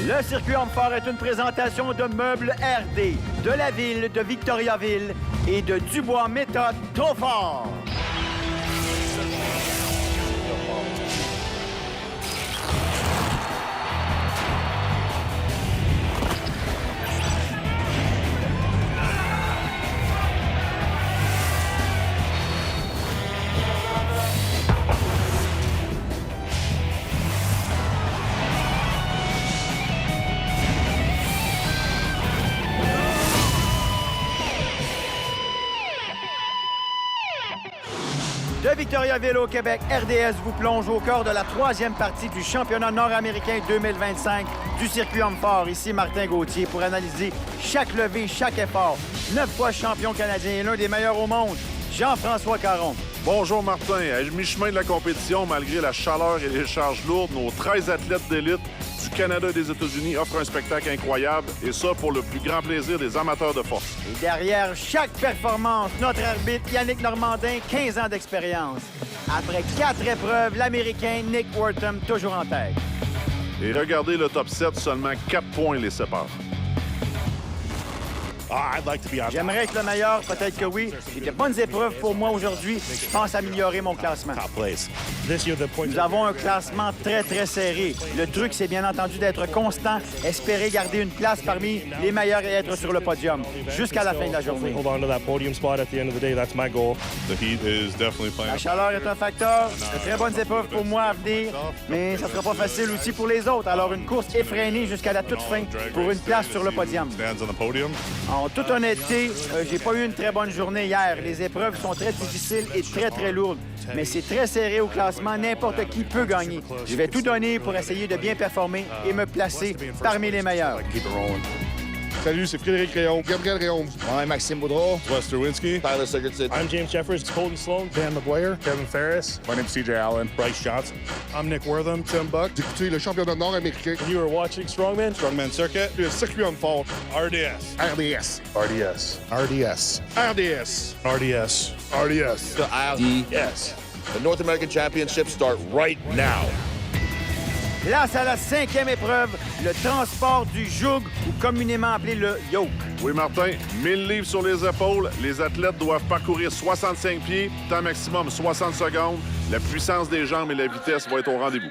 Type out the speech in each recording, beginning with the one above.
Le circuit Homme-Fort est une présentation de meubles RD, de la ville de Victoriaville et de Dubois Méthode trop fort. De Victoriaville au Québec, RDS vous plonge au cœur de la troisième partie du championnat nord-américain 2025 du circuit Homme-Fort. Ici Martin Gauthier pour analyser chaque levée, chaque effort. 9 fois champion canadien et l'un des meilleurs au monde, Jean-François Caron. Bonjour Martin. À mi-chemin de la compétition, malgré la chaleur et les charges lourdes, nos 13 athlètes d'élite du Canada et des États-Unis offrent un spectacle incroyable, et ça pour le plus grand plaisir des amateurs de force. Et derrière chaque performance, notre arbitre Yannick Normandin, 15 ans d'expérience. Après 4 épreuves, l'Américain Nick Wortham toujours en tête. Et regardez le top 7, seulement 4 points les séparent. J'aimerais être le meilleur, peut-être que oui. J'ai de bonnes épreuves pour moi aujourd'hui. Je pense améliorer mon classement. Nous avons un classement très, très serré. Le truc, c'est bien entendu d'être constant, espérer garder une place parmi les meilleurs et être sur le podium jusqu'à la fin de la journée. La chaleur est un facteur. De très bonnes épreuves pour moi à venir, mais ça ne sera pas facile aussi pour les autres. Alors, une course effrénée jusqu'à la toute fin pour une place sur le podium. En toute honnêteté, j'ai pas eu une très bonne journée hier. Les épreuves sont très difficiles et très, très lourdes. Mais c'est très serré au classement. N'importe qui peut gagner. Je vais tout donner pour essayer de bien performer et me placer parmi les meilleurs. Salut, c'est Frédéric Réaume. Gabriel Réaume. I'm Maxime Boudreau. Lester Winsky. Tyler Sigurdsson. I'm James Jeffers. Colton Sloan. Dan McGuire. Kevin Ferris. My name's CJ Allen. Bryce Johnson. I'm Nick Wortham. Tim Buck. J'ai écouté le championnat nord-américain. You are watching Strongman. Strongman Circuit. Le circuit Homme-Fort. RDS. RDS. RDS. RDS. RDS. RDS. RDS. The RDS. The North American Championships start right now. Place à la 5e épreuve, le transport du joug, ou communément appelé le yoke. Oui, Martin, 1000 livres sur les épaules. Les athlètes doivent parcourir 65 pieds, temps maximum 60 secondes. La puissance des jambes et la vitesse vont être au rendez-vous.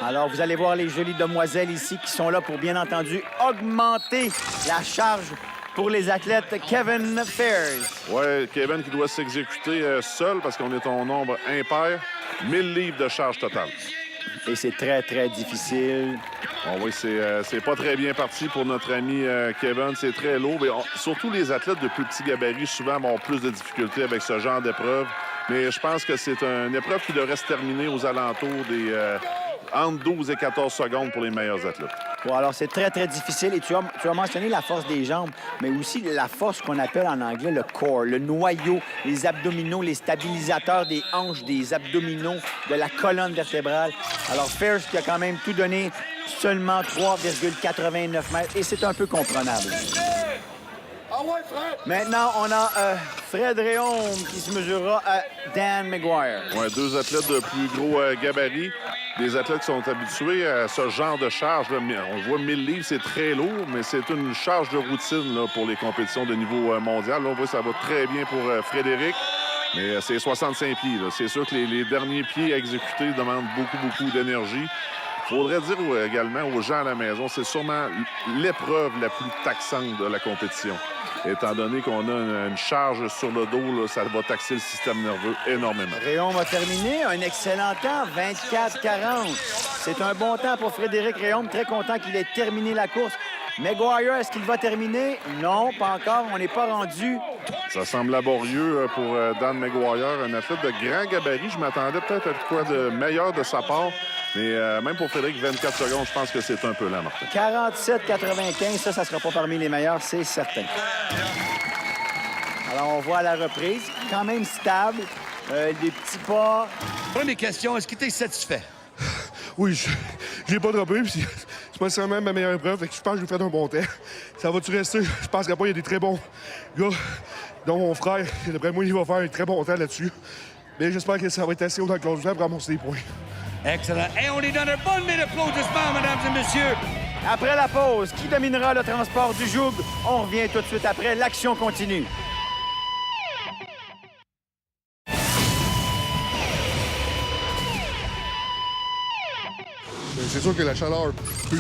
Alors, vous allez voir les jolies demoiselles ici qui sont là pour, bien entendu, augmenter la charge pour les athlètes Kevin Ferris. Oui, Kevin qui doit s'exécuter seul parce qu'on est en nombre impair. 1000 livres de charge totale. Et c'est très, très difficile. Bon, oui, c'est pas très bien parti pour notre ami Kevin. C'est très lourd. Mais surtout les athlètes de plus petits gabarits, souvent, ont plus de difficultés avec ce genre d'épreuve. Mais je pense que c'est une épreuve qui devrait se terminer aux alentours des entre 12 et 14 secondes pour les meilleurs athlètes. Bon, alors, c'est très, très difficile. Et tu as mentionné la force des jambes, mais aussi la force qu'on appelle en anglais le core, le noyau, les abdominaux, les stabilisateurs des hanches, des abdominaux, de la colonne vertébrale. Alors, Ferris qui a quand même tout donné, seulement 3,89 mètres, et c'est un peu comprenable. Maintenant, on a Fred Réaume qui se mesurera à Dan McGuire. Oui, 2 athlètes de plus gros gabarit. Des athlètes qui sont habitués à ce genre de charge. Là. On voit 1000 livres, c'est très lourd, mais c'est une charge de routine là, pour les compétitions de niveau mondial. Là, on voit que ça va très bien pour Frédéric, mais c'est 65 pieds. C'est sûr que les derniers pieds exécutés demandent beaucoup d'énergie. Il faudrait dire également aux gens à la maison, c'est sûrement l'épreuve la plus taxante de la compétition. Étant donné qu'on a une charge sur le dos, là, ça va taxer le système nerveux énormément. Réaume a terminé, un excellent temps, 24-40. C'est un bon temps pour Frédéric Réaume, très content qu'il ait terminé la course. McGuire, est-ce qu'il va terminer? Non, pas encore, on n'est pas rendu. Ça semble laborieux pour Dan McGuire, un athlète de grand gabarit. Je m'attendais peut-être à quoi de meilleur de sa part. Mais même pour Frédéric, 24 secondes, je pense que c'est un peu lent, Martin. 47-95, ça ne sera pas parmi les meilleurs, c'est certain. Alors, on voit à la reprise, quand même stable, des petits pas. Première question, est-ce que tu es satisfait? Oui, j'ai pas droppé, puis c'est pas nécessairement ma meilleure épreuve, fait que je pense que je vais faire un bon temps. Ça va-tu rester? Je penserais pas, il y a des très bons gars, dont mon frère, d'après moi, il va faire un très bon temps là-dessus. Mais j'espère que ça va être assez haut dans le classement pour ramasser des points. Excellent. Et on est dans un bon applaudissement, mesdames et messieurs. Après la pause, qui dominera le transport du joug? On revient tout de suite après. L'action continue. C'est sûr que la chaleur peut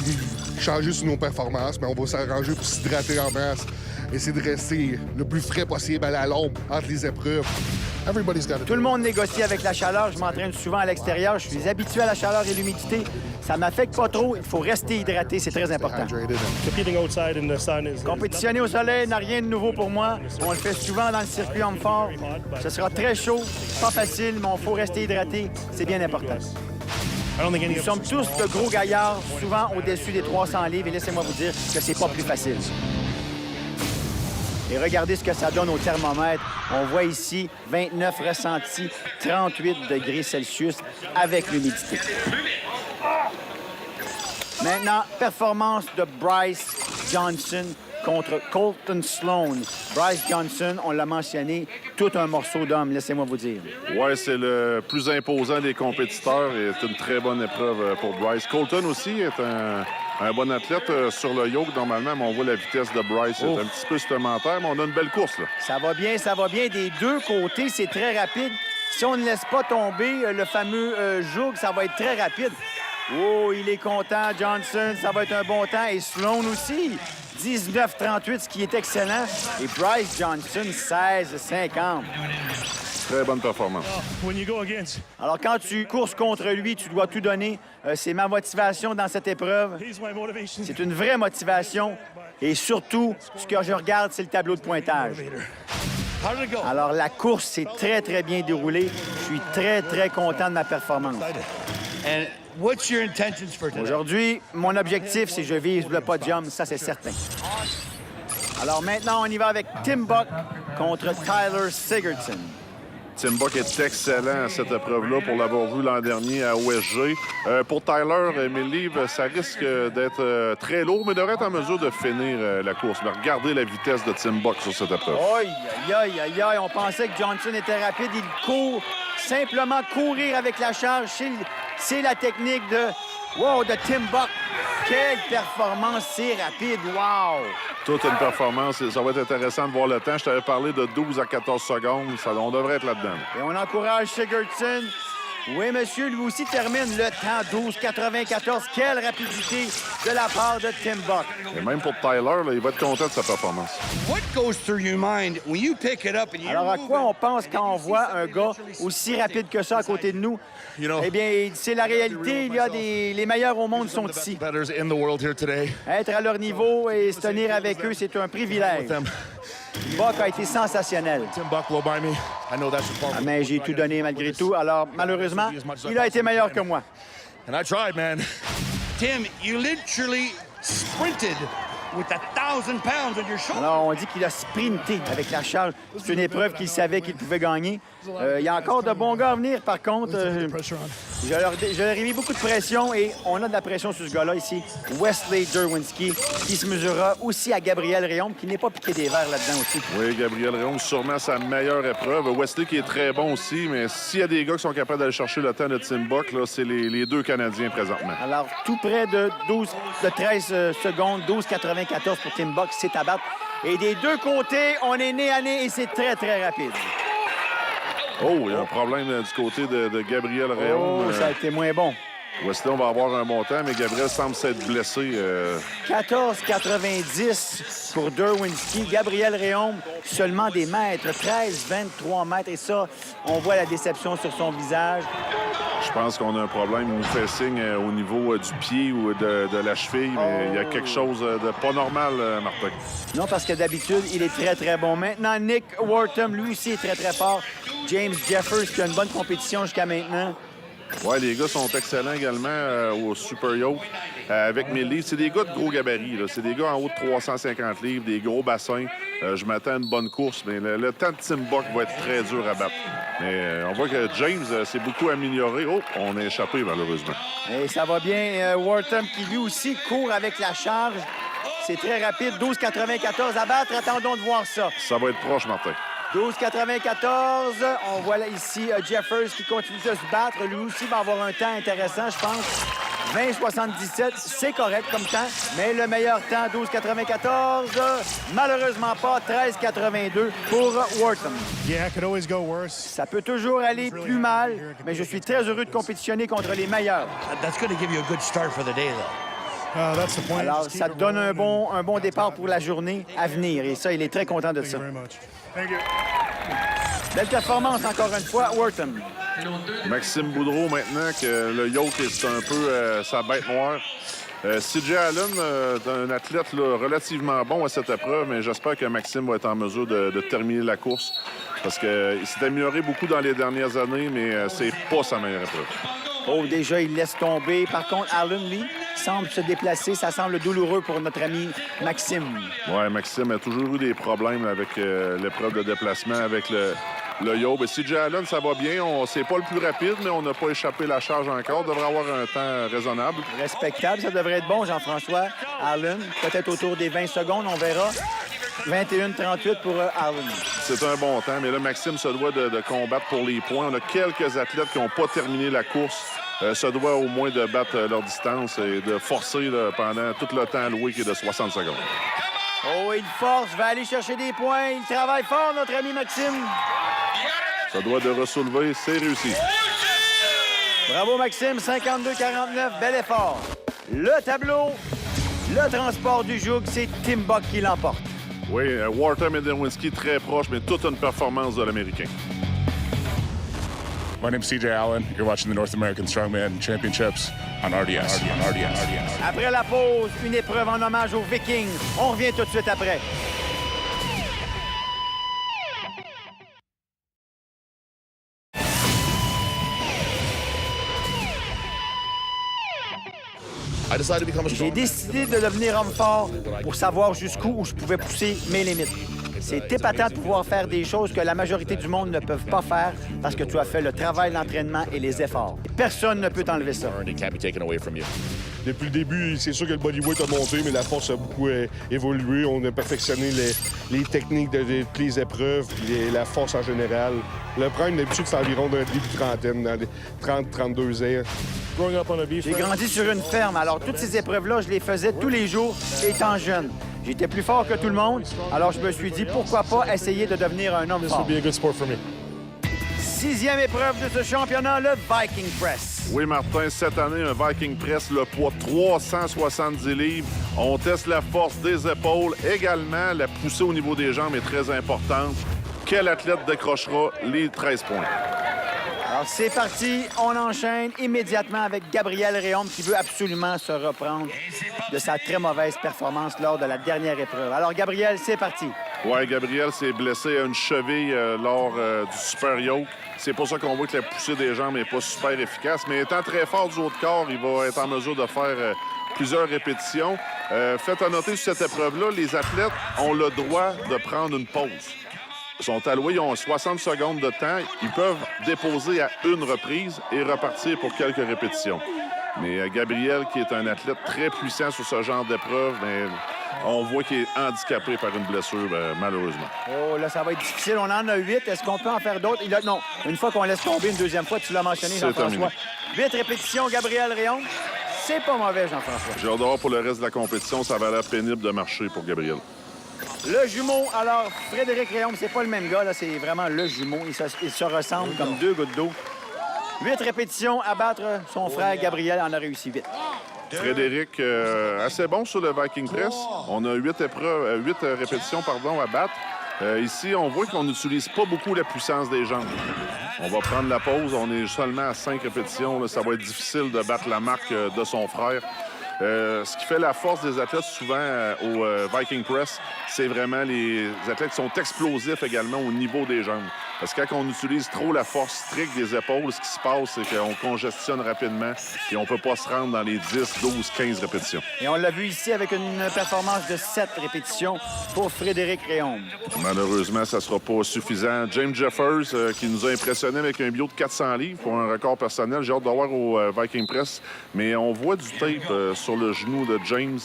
changer sur nos performances, mais on va s'arranger pour s'hydrater en masse. Essayer de rester le plus frais possible à la longue entre les épreuves. Tout le monde négocie avec la chaleur. Je m'entraîne souvent à l'extérieur. Je suis habitué à la chaleur et l'humidité. Ça m'affecte pas trop. Il faut rester hydraté. C'est très important. Competing outside in the sun is Compétitionner au soleil n'a rien de nouveau pour moi. On le fait souvent dans le circuit homme-fort. Ce sera très chaud, pas facile, mais il faut rester hydraté. C'est bien important. I don't think any Nous of sommes tous de gros gaillards, souvent au-dessus des 300 livres, et laissez-moi vous dire que c'est pas plus facile. Et regardez ce que ça donne au thermomètre. On voit ici 29 ressentis, 38 degrés Celsius avec l'humidité. Maintenant, performance de Bryce Johnson contre Colton Sloan. Bryce Johnson, on l'a mentionné, tout un morceau d'homme, laissez-moi vous dire. Oui, c'est le plus imposant des compétiteurs et c'est une très bonne épreuve pour Bryce. Colton aussi est un bon athlète sur le yoke normalement, mais on voit la vitesse de Bryce. C'est un petit peu supplémentaire, mais on a une belle course, là. Ça va bien, ça va bien. Des deux côtés, c'est très rapide. Si on ne laisse pas tomber le fameux joug, ça va être très rapide. Oh, il est content, Johnson. Ça va être un bon temps. Et Sloan aussi. 19-38, ce qui est excellent. Et Bryce Johnson, 16-50. Très bonne performance. when you go against. Alors, quand tu courses contre lui, tu dois tout donner. C'est ma motivation dans cette épreuve. He's my motivation. C'est une vraie motivation. Et surtout, ce que je regarde, c'est le tableau de pointage. How did it go? Alors, la course s'est très, très bien déroulée. Je suis très, très content de ma performance. And what's your intentions for today? Aujourd'hui, mon objectif, c'est que je vise le podium, ça, c'est certain. Alors maintenant, on y va avec Tim Buck contre Tyler Sigurdsson. Tim Buck est excellent à cette épreuve-là pour l'avoir vu l'an dernier à OSG. Pour Tyler, 1000 livres, ça risque d'être très lourd, mais devrait être en mesure de finir la course. Mais regardez la vitesse de Tim Buck sur cette épreuve. Aïe, aïe, aïe, aïe, on pensait que Johnson était rapide. Il court, simplement courir avec la charge. C'est la technique de Tim Buck. Quelle performance, c'est rapide, wow! Toute une performance. Ça va être intéressant de voir le temps. Je t'avais parlé de 12 à 14 secondes. On devrait être là-dedans. Et on encourage Sigurdsson. Oui, monsieur, lui aussi termine le temps 12,94. Quelle rapidité de la part de Tim Buck. Et même pour Tyler, là, il va être content de sa performance. What goes through your mind when you pick it up and you Alors, à move quoi it? on pense quand on voit un gars aussi rapide que ça à côté de nous? Eh bien, c'est la réalité. Il y a les meilleurs au monde sont ici. Betters in the world here today. Être à leur niveau et se tenir avec eux, c'est un privilège. Buck a été sensationnel. Tim Buck will buy me. I know that's a Ah, problem. mais j'ai tout donné malgré tout. Alors, malheureusement, il a été meilleur que moi. And I tried, man. Tim, you literally sprinted with 1,000 pounds on your shoulder. Alors, on dit qu'il a sprinté avec la charge. C'est une épreuve qu'il savait qu'il pouvait gagner. Il y a encore de bons gars à venir, par contre. Je leur ai mis beaucoup de pression et on a de la pression sur ce gars-là ici. Wesley Derwinski, qui se mesurera aussi à Gabriel Réaume, qui n'est pas piqué des verres là-dedans aussi. Oui, Gabriel Réaume, sûrement sa meilleure épreuve. Wesley qui est très bon aussi, mais s'il y a des gars qui sont capables d'aller chercher le temps de Tim Buck, là, c'est les deux Canadiens présentement. Alors, tout près de 13 secondes, 12,94 pour Tim Buck, c'est à battre. Et des deux côtés, on est nez à nez et c'est très, très rapide. Oh, il y a un problème du côté de Gabriel Réaume. Oh, ça a été moins bon. Wesley, on va avoir un bon temps, mais Gabriel semble s'être blessé. 14,90 pour Derwinski. Gabriel Réaume, seulement des mètres. 13,23 mètres. Et ça, on voit la déception sur son visage. Je pense qu'on a un problème. Il nous fait signe au niveau du pied ou de la cheville, mais il y a quelque chose de pas normal, Martin. Non, parce que d'habitude, il est très, très bon. Maintenant, Nick Wortham, lui aussi, est très, très fort. James Jeffers, qui a une bonne compétition jusqu'à maintenant. Oui, les gars sont excellents également au Super Yoke avec 1000 livres. C'est des gars de gros gabarits. C'est des gars en haut de 350 livres, des gros bassins. Je m'attends à une bonne course, mais le temps de Tim Buck va être très dur à battre. Mais on voit que James s'est beaucoup amélioré. Oh, on a échappé malheureusement. Et ça va bien. Wortham, qui lui aussi court avec la charge. C'est très rapide. 12,94 à battre. Attendons de voir ça. Ça va être proche, Martin. 12,94. On voit là ici Jeffers qui continue de se battre. Lui aussi va avoir un temps intéressant, je pense. 20,77, c'est correct comme temps, mais le meilleur temps, 12,94, malheureusement pas, 13,82 pour Wharton. Yeah, it could always go worse. Ça peut toujours aller plus mal, mais je suis très heureux de compétitionner contre les meilleurs. That's going to give you a good start for the day, though. That's the point. Alors, Just keep ça it te donne un rolling bon départ pour la journée à venir, et ça, il est très content de Thank ça. you very much. Thank you. Belle performance, encore une fois, Wharton. Maxime Boudreau, maintenant, que le yoke est un peu sa bête noire. CJ Allen est un athlète là, relativement bon à cette épreuve, mais j'espère que Maxime va être en mesure de terminer la course parce qu'il s'est amélioré beaucoup dans les dernières années, mais c'est pas sa meilleure épreuve. Oh, déjà, il laisse tomber. Par contre, Allen, lui, semble se déplacer. Ça semble douloureux pour notre ami Maxime. Oui, Maxime a toujours eu des problèmes avec l'épreuve de déplacement, avec le yoke. CJ Allen, ça va bien. C'est pas le plus rapide, mais on n'a pas échappé la charge encore. On devrait avoir un temps raisonnable. Respectable, ça devrait être bon, Jean-François. Allen, peut-être autour des 20 secondes, on verra. 21,38 pour Allen. C'est un bon temps, mais là, Maxime se doit de combattre pour les points. On a quelques athlètes qui n'ont pas terminé la course. Se doit au moins de battre leur distance et de forcer là, pendant tout le temps alloué qui est de 60 secondes. Oh, il force, va aller chercher des points. Il travaille fort, notre ami Maxime. Ça doit de ressoulever, c'est réussi. Bravo, Maxime, 52-49, bel effort. Le tableau, le transport du joug, c'est Tim Buck qui l'emporte. Oui, Wharton et Derwinski très proches, mais toute une performance de l'Américain. My name's CJ Allen. You're watching the North American Strongman Championships on RDS. Après la pause, une épreuve en hommage aux Vikings. On revient tout de suite après. I decided to become a J'ai strongman. décidé de devenir homme fort pour savoir jusqu'où je pouvais pousser mes limites. C'est épatant de pouvoir faire des choses que la majorité du monde ne peuvent pas faire parce que tu as fait le travail, l'entraînement et les efforts. Personne ne peut t'enlever ça. It can't be taken away from you. Depuis le début, c'est sûr que le bodyweight a monté, mais la force a beaucoup évolué. On a perfectionné les techniques de toutes les épreuves, puis la force en général. Le prime, d'habitude, c'est environ d'un début de trentaine, dans les 30-32 ans. Growing up on a beef J'ai grandi sur une ferme, alors toutes ces épreuves-là, je les faisais tous les jours étant jeune. J'étais plus fort que tout le monde, alors je me suis dit, pourquoi pas essayer de devenir un homme This fort. would be a good sport for me. 6e épreuve de ce championnat, le Viking Press. Oui, Martin, cette année, un Viking Press, le poids 370 livres. On teste la force des épaules. Également, la poussée au niveau des jambes est très importante. Quel athlète décrochera les 13 points? Alors c'est parti, on enchaîne immédiatement avec Gabriel Réaume qui veut absolument se reprendre de sa très mauvaise performance lors de la dernière épreuve. Alors Gabriel, c'est parti. Oui, Gabriel s'est blessé à une cheville lors du super yoke. C'est pour ça qu'on voit que la poussée des jambes n'est pas super efficace. Mais étant très fort du haut de corps, il va être en mesure de faire plusieurs répétitions. Faites à noter sur cette épreuve-là, les athlètes ont le droit de prendre une pause. Ils sont alloués, ils ont 60 secondes de temps. Ils peuvent déposer à une reprise et repartir pour quelques répétitions. Mais Gabriel, qui est un athlète très puissant sur ce genre d'épreuve, mais on voit qu'il est handicapé par une blessure, malheureusement. Oh, là, ça va être difficile. On en a 8. Est-ce qu'on peut en faire d'autres? Non. Une fois qu'on laisse tomber une deuxième fois, tu l'as mentionné, C'est Jean-François. terminé. 8 répétitions, Gabriel Réaume. C'est pas mauvais, Jean-François. J'ai hâte de voir pour le reste de la compétition. Ça va l'air pénible de marcher pour Gabriel. Le jumeau, alors, Frédéric Réaume, c'est pas le même gars, là, c'est vraiment le jumeau. Ils se ressemblent comme deux gouttes d'eau. 8 répétitions à battre son frère Gabriel en a réussi 8. Frédéric, assez bon sur le Viking Press. On a 8 répétitions à battre. Ici, on voit qu'on n'utilise pas beaucoup la puissance des jambes. On va prendre la pause. On est seulement à 5 répétitions. Là, ça va être difficile de battre la marque de son frère. Ce qui fait la force des athlètes souvent au Viking Press, c'est vraiment les athlètes qui sont explosifs également au niveau des jambes. Parce que quand on utilise trop la force stricte des épaules, ce qui se passe, c'est qu'on congestionne rapidement et on ne peut pas se rendre dans les 10, 12, 15 répétitions. Et on l'a vu ici avec une performance de 7 répétitions pour Frédéric Réaume. Malheureusement, ça ne sera pas suffisant. James Jeffers, qui nous a impressionnés avec un bio de 400 livres pour un record personnel. J'ai hâte de voir au Viking Press. Mais on voit du tape sur le genou de James.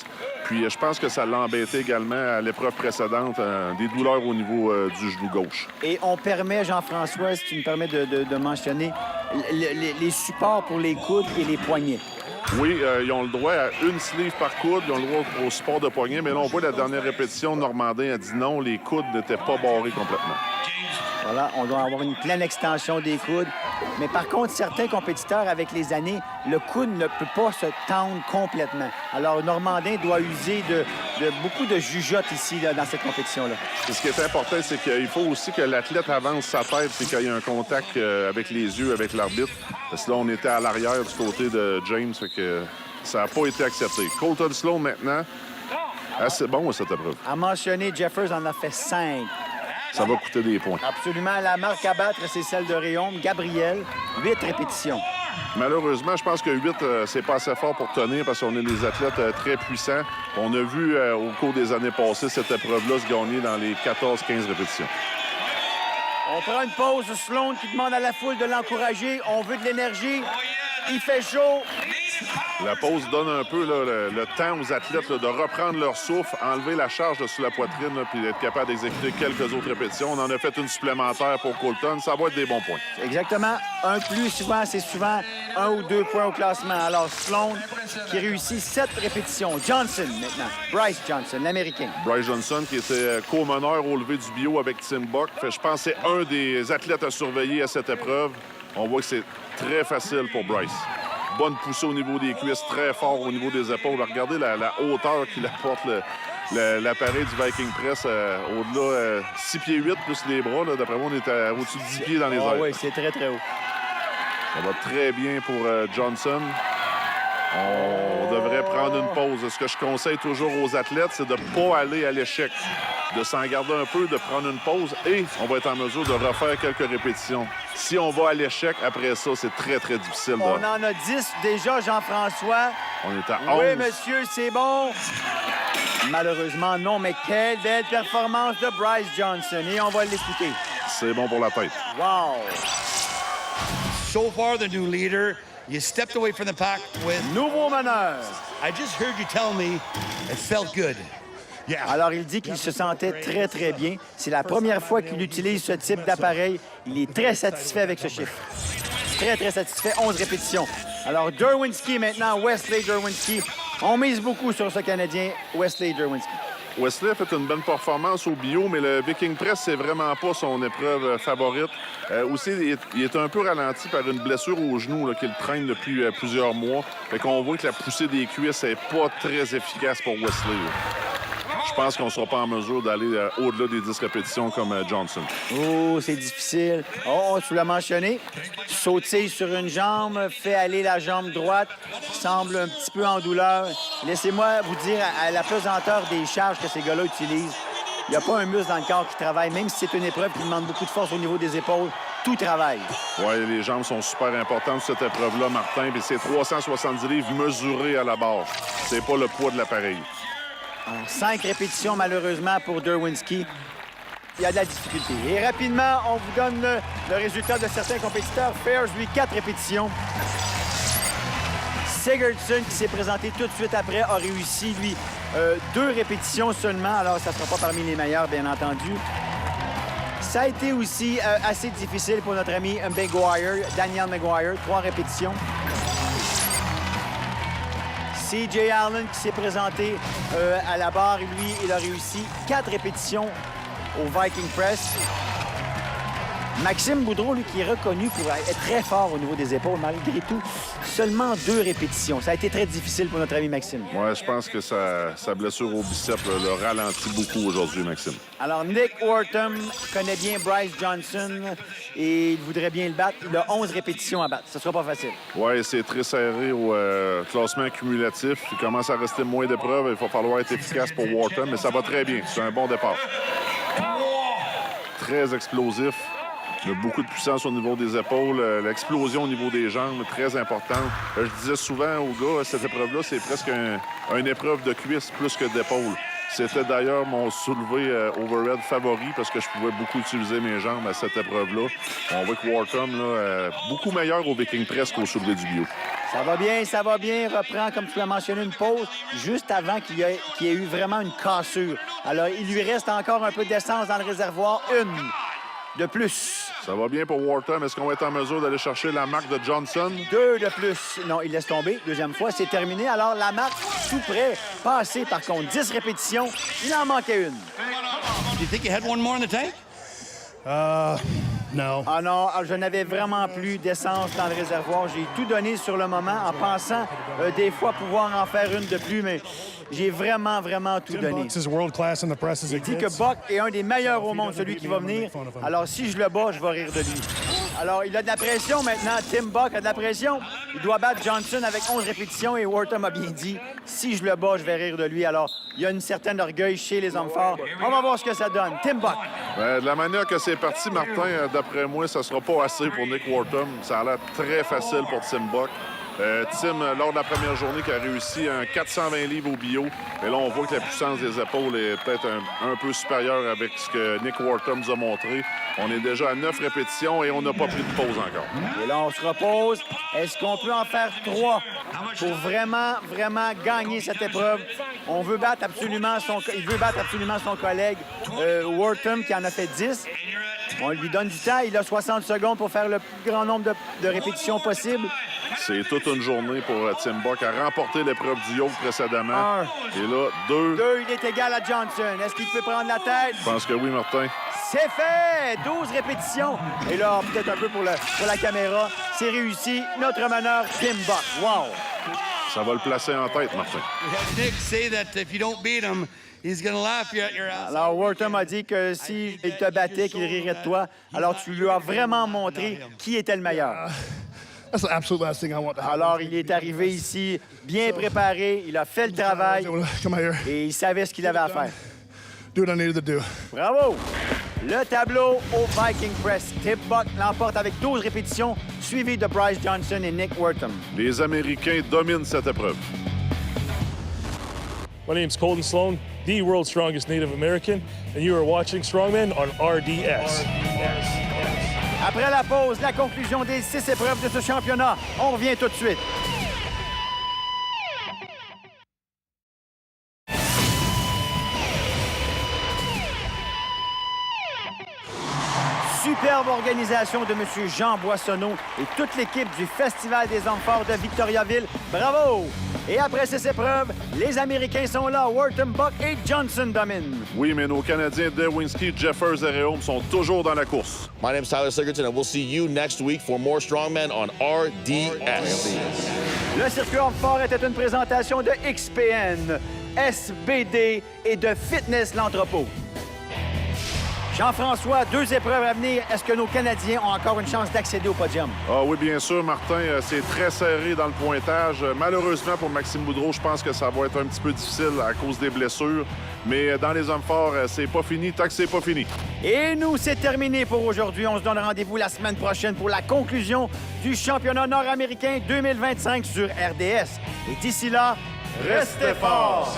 Puis je pense que ça l'a embêté également à l'épreuve précédente, des douleurs au niveau du genou gauche. Et on permet, Jean-François, si tu me permets de mentionner, les supports pour les coudes et les poignets. Oui, ils ont le droit à une sleeve par coude, ils ont le droit au support de poignet, mais là, on voit la dernière répétition, Normandin a dit non, les coudes n'étaient pas barrés complètement. Voilà, on doit avoir une pleine extension des coudes. Mais par contre, certains compétiteurs, avec les années, le coude ne peut pas se tendre complètement. Alors, Normandin doit user de beaucoup de jugeotes ici, là, dans cette compétition-là. Ce qui est important, c'est qu'il faut aussi que l'athlète avance sa tête et qu'il y ait un contact avec les yeux, avec l'arbitre. Parce que là, on était à l'arrière du côté de James, fait que ça n'a pas été accepté. Colton Sloan, maintenant, assez bon, cette épreuve. À mentionner, Jeffers en a fait 5. Ça va coûter des points. Absolument. La marque à battre, c'est celle de Réaume. Gabriel, 8 répétitions. Malheureusement, je pense que 8, c'est pas assez fort pour tenir parce qu'on est des athlètes très puissants. On a vu au cours des années passées cette épreuve-là se gagner dans les 14-15 répétitions. On prend une pause. Sloan qui demande à la foule de l'encourager. On veut de l'énergie. Il fait chaud. La pause donne un peu là, le temps aux athlètes là, de reprendre leur souffle, enlever la charge là, sur la poitrine là, puis être capable d'exécuter quelques autres répétitions. On en a fait une supplémentaire pour Colton. Ça va être des bons points. Exactement. Un plus souvent, c'est souvent 1 ou 2 points au classement. Alors, Sloan qui réussit 7 répétitions. Johnson, maintenant. Bryce Johnson, l'Américain. Bryce Johnson, qui était co-meneur au lever du bio avec Tim Buck. Je pense que c'est un des athlètes à surveiller à cette épreuve. On voit que c'est très facile pour Bryce. Bonne poussée au niveau des cuisses, très fort au niveau des épaules. Regardez la hauteur qu'il apporte l'appareil du Viking Press au-delà, 6 pieds 8 plus les bras. D'après moi, on est au-dessus de 10 pieds dans les airs. Oui, c'est très, très haut. Ça va très bien pour Johnson. On devrait prendre une pause. Ce que je conseille toujours aux athlètes, c'est de ne pas aller à l'échec, de s'en garder un peu, de prendre une pause et on va être en mesure de refaire quelques répétitions. Si on va à l'échec, après ça, c'est très, très difficile. On en a 10 déjà, Jean-François. On est à 11. Oui, monsieur, c'est bon. Malheureusement, non, mais quelle belle performance de Bryce Johnson. Et on va l'écouter. C'est bon pour la tête. Wow! So far, the new leader, you stepped away from the pack with... Nouveau meneur. I just heard you tell me it felt good. Yeah. Alors, il dit qu'il se sentait très, très bien. C'est la première fois qu'il utilise ce type d'appareil. Il est très satisfait avec ce chiffre. Très, très satisfait. 11 répétitions. Alors, Derwinski maintenant, Wesley Derwinski. On mise beaucoup sur ce Canadien, Wesley Derwinski. Wesley a fait une bonne performance au bio, mais le Viking Press, c'est vraiment pas son épreuve favorite. Aussi, il est un peu ralenti par une blessure au genou qu'il traîne depuis plusieurs mois. Fait qu'on voit que la poussée des cuisses n'est pas très efficace pour Wesley. Je pense qu'on ne sera pas en mesure d'aller au-delà des 10 répétitions comme Johnson. Oh, c'est difficile. Oh, tu l'as mentionné. Sauter sur une jambe, fait aller la jambe droite, semble un petit peu en douleur. Laissez-moi vous dire, à la pesanteur des charges que ces gars-là utilisent, il n'y a pas un muscle dans le corps qui travaille, même si c'est une épreuve qui demande beaucoup de force au niveau des épaules. Tout travaille. Oui, les jambes sont super importantes cette épreuve-là, Martin. Puis c'est 370 livres mesurés à la barre. C'est pas le poids de l'appareil. 5 répétitions, malheureusement, pour Derwinski. Il y a de la difficulté. Et rapidement, on vous donne le résultat de certains compétiteurs. Fairs, lui, 4 répétitions. Sigurdsson, qui s'est présenté tout de suite après, a réussi, lui, 2 répétitions seulement. Alors, ça ne sera pas parmi les meilleurs, bien entendu. Ça a été aussi assez difficile pour notre ami Maguire, Daniel Maguire, 3 répétitions. C.J. Allen qui s'est présenté à la barre, lui, il a réussi 4 répétitions au Viking Press. Maxime Boudreau, lui, qui est reconnu pour être très fort au niveau des épaules, malgré tout, seulement 2 répétitions. Ça a été très difficile pour notre ami Maxime. Oui, je pense que sa blessure au bicep le ralentit beaucoup aujourd'hui, Maxime. Alors, Nick Wharton connaît bien Bryce Johnson et il voudrait bien le battre. Il a 11 répétitions à battre. Ce ne sera pas facile. Oui, c'est très serré au classement cumulatif. Il commence à rester moins d'épreuves. Il va falloir être efficace pour Wharton, mais ça va très bien. C'est un bon départ. Très explosif. Il a beaucoup de puissance au niveau des épaules. L'explosion au niveau des jambes, très importante. Je disais souvent aux gars, cette épreuve-là, c'est presque une épreuve de cuisse plus que d'épaule. C'était d'ailleurs mon soulevé overhead favori parce que je pouvais beaucoup utiliser mes jambes à cette épreuve-là. On voit que Wharton, là, beaucoup meilleur au Viking Press qu'au soulevé du bio. Ça va bien, ça va bien. Reprend, comme tu l'as mentionné, une pause juste avant qu'il y ait eu vraiment une cassure. Alors, il lui reste encore un peu d'essence dans le réservoir. Une de plus. Ça va bien pour Wharton. Est-ce qu'on va être en mesure d'aller chercher la marque de Johnson? 2 de plus. Non, il laisse tomber. Deuxième fois, c'est terminé. Alors, la marque, tout près. Passé, par contre, 10 répétitions. Il en manquait une. Do you think you had one more in the tank? No. Ah non, je n'avais vraiment plus d'essence dans le réservoir. J'ai tout donné sur le moment en pensant des fois pouvoir en faire une de plus, mais j'ai vraiment tout Tim donné. Bucks is world class in the press as Il it dit que gets. Buck est un des meilleurs au monde, celui qui va venir. Alors, si je le bats, je vais rire de lui. Alors, il a de la pression maintenant. Tim Buck a de la pression. Il doit battre Johnson avec 11 répétitions et Wharton m'a bien dit, si je le bats, je vais rire de lui. Alors, il y a une certaine orgueil chez les hommes forts. On va voir ce que ça donne. Tim Buck. De la manière que c'est parti, Martin, d'après moi, ça sera pas assez pour Nick Wharton. Ça a l'air très facile pour Tim Buck. Tim, lors de la première journée, qui a réussi un 420 livres au bio. Et là, on voit que la puissance des épaules est peut-être un peu supérieure avec ce que Nick Wharton nous a montré. On est déjà à 9 répétitions et on n'a pas pris de pause encore. Et là, on se repose. Est-ce qu'on peut en faire 3 pour vraiment gagner cette épreuve? On veut battre absolument il veut battre absolument son collègue Wharton, qui en a fait 10. On lui donne du temps. Il a 60 secondes pour faire le plus grand nombre de répétitions possible. C'est toute une journée pour Tim Buck à remporter l'épreuve du yoke précédemment. 1. Et là, 2. 2, il est égal à Johnson. Est-ce qu'il peut prendre la tête? Je pense que oui, Martin. C'est fait! 12 répétitions. Et là, peut-être un peu pour la caméra. C'est réussi. Notre meneur, Tim Buck. Wow! Ça va le placer en tête, Martin. We had Nick say that if you don't beat him, he's going to laugh you at your ass. Alors, Wharton a dit que s'il te battait, qu'il rirait de toi. Alors, tu lui as vraiment montré qui était le meilleur. That's the absolute last thing I want to happen. Alors, il est arrivé ici bien préparé. Il a fait le travail Come here. et il savait ce qu'il avait à faire. Do what I needed to do. Bravo! Le tableau au Viking Press. Tim Buck l'emporte avec 12 répétitions, suivi de Bryce Johnson et Nick Wharton. Les Américains dominent cette épreuve. My name's Colton Sloan, the world's strongest Native American, and you are watching Strongman on RDS. Après la pause, la conclusion des 6 épreuves de ce championnat. On revient tout de suite. Superbe organisation de M. Jean Boissonneau et toute l'équipe du Festival des Hommes forts de Victoriaville. Bravo! Et après ces épreuves, les Américains sont là. Wharton, Buck et Johnson dominent. Oui, mais nos Canadiens Dewinski, Jeffers et Réaume sont toujours dans la course. My name's Tyler Sigerton, and we'll see you next week for more Strongman on RDS. Le circuit Hommes forts était une présentation de XPN, SBD et de Fitness l'Entrepôt. Jean-François, 2 épreuves à venir. Est-ce que nos Canadiens ont encore une chance d'accéder au podium? Ah oui, bien sûr, Martin. C'est très serré dans le pointage. Malheureusement, pour Maxime Boudreau, je pense que ça va être un petit peu difficile à cause des blessures. Mais dans les hommes forts, c'est pas fini tant que c'est pas fini. Et nous, c'est terminé pour aujourd'hui. On se donne rendez-vous la semaine prochaine pour la conclusion du championnat nord-américain 2025 sur RDS. Et d'ici là, restez forts!